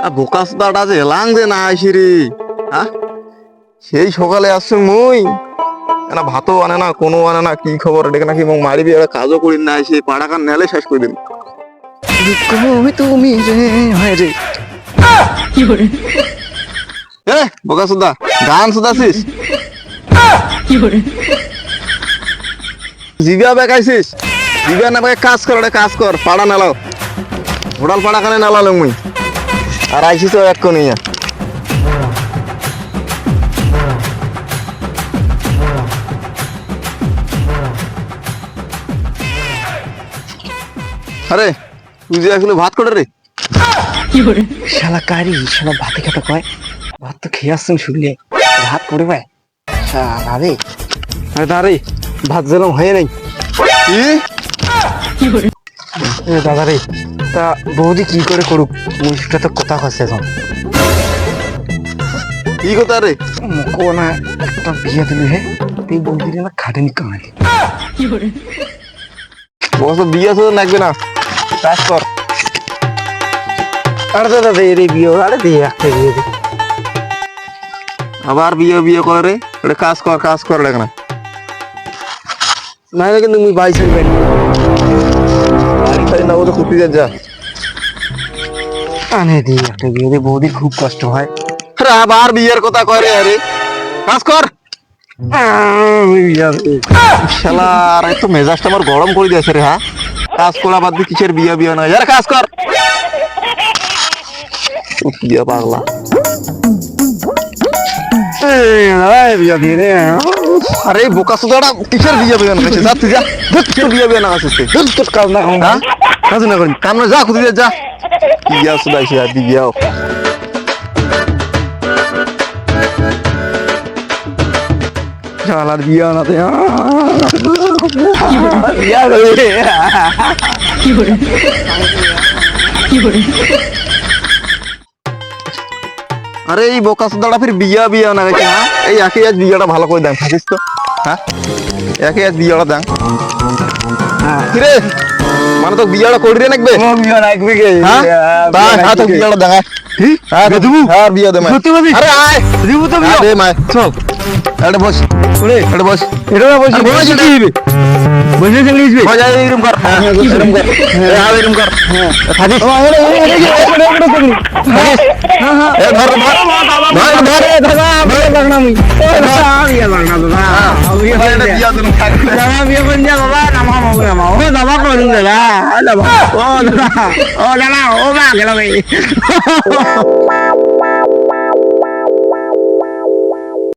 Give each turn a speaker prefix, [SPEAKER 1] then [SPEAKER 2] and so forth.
[SPEAKER 1] আরে বোকা সুদাটা যে এলাং যে না আসি রে, হ্যাঁ সেই সকালে আসছে মুই না ভাতও আনে না কোনো আনে না, কি খবর ডেকে নাকি মোক মারিবি, একটা কাজও করি না, সেই পাড়াকার নেলে শেষ করে দিন। তুমি রে হয় রে এ বোকা সুদা গান শুধাছিস, জিগা বেকাইছিস, জিগা না বেকাই কাজ কর, একটা কাজ কর, পাড়া নালাও, ঘোড়াল পাড়া কানে নালালো মুই আর আইসিস এক কোনি। আরে তুই যে আসলে ভাত করে রে,
[SPEAKER 2] শালা কারি শালা ভাতে খেতে কয়, ভাত তো খেয়ে আসছেন শুনলে ভাত করে পায় শালা রে।
[SPEAKER 1] আরে দাঁড়ে ভাত যেরকম হয়ে নাই
[SPEAKER 2] দাদা রে, তা বৌদি কি করে করুক, মুখটা তো কথা কচ্ছে এখন।
[SPEAKER 1] কি কথা রে?
[SPEAKER 2] মুখো না একটা বিয়ে দিলি হে, তুই বৌদির না খাটেনি কামাই
[SPEAKER 1] বস বিয়ে তো লাগবে না, কাজ কর।
[SPEAKER 2] আরে দাদা দে রে বিয়ে, আরে দে একটা বিয়ে দে।
[SPEAKER 1] আবার বিয়ে বিয়ে করে রে, এটা কাজ কর, কাজ কর লাগে না,
[SPEAKER 2] নাইলে কিন্তু মুই বাই ছাড়বেন
[SPEAKER 1] বাড়ি খাই না, ও তো খুঁটি যা।
[SPEAKER 2] আনে দে একটা বিয়ে দে, বৌদির খুব কষ্ট হয়।
[SPEAKER 1] আরে আবার বিয়ের কথা কয় রে, আরে কাজ কর। শালা আর একটু মেজাজটা আমার গরম করে দিয়েছে রে, হ্যাঁ কাজ করা বাদ দিয়ে কিসের বিয়ে বিয়ে না, আরে কাজ কর। বিয়ে পাগলা
[SPEAKER 2] বিয়ে দিয়ে রে।
[SPEAKER 1] আরে বোকা সুদাটা কিসের বিয়ে বিয়ে না যা, তুই যা, কিসের বিয়ে বিয়ে না আসিস তুই,
[SPEAKER 2] তোর কাজ না
[SPEAKER 1] হ্যাঁ কাজ না করি কাম না, যা খুঁজি যা, বিয়া সুদাইছি আর বিয়াও। শালার বিয়া না আরে এই বোকা সুদাটা ফির বিয়া বিয়া না গেছে, হ্যাঁ এই একই আজ বিয়াটা ভালো করে দেন থাকিস তো, হ্যাঁ একই আজ বিয়াটা দেন কিরে, মানে তো বিয়াটা করি রে নাকবে,
[SPEAKER 2] বিয়ে রাখবি কে?
[SPEAKER 1] হ্যাঁ হ্যাঁ তো বিয়াটা দেখা, হ্যাঁ দেবু হ্যাঁ বিয়া দে মাই, আরে আয়
[SPEAKER 2] দিব তো বিয়ে
[SPEAKER 1] দে মাই, চল আরে বস ওরে, আরে বস,
[SPEAKER 2] এটা না বসে
[SPEAKER 1] বস
[SPEAKER 2] কি দিবি, বসে চলে আসবি।
[SPEAKER 1] বস এই রুম কর, হ্যাঁ এরকম কর, হ্যাঁ এরকম কর, হ্যাঁ থাকিস, এ ধর ধর ধর
[SPEAKER 2] দাদা বিয়ে লাগনা আমি, বিয়ে লাগনা দাদা, বিয়ে
[SPEAKER 1] বিয়া দিন থাক,
[SPEAKER 2] দাদা বিয়ে বন যা বাবা, নামা মামু নামা ও দাদা করুন দাদা, দাদা ও দাদা ও দাদা ও মা গেল ভাই।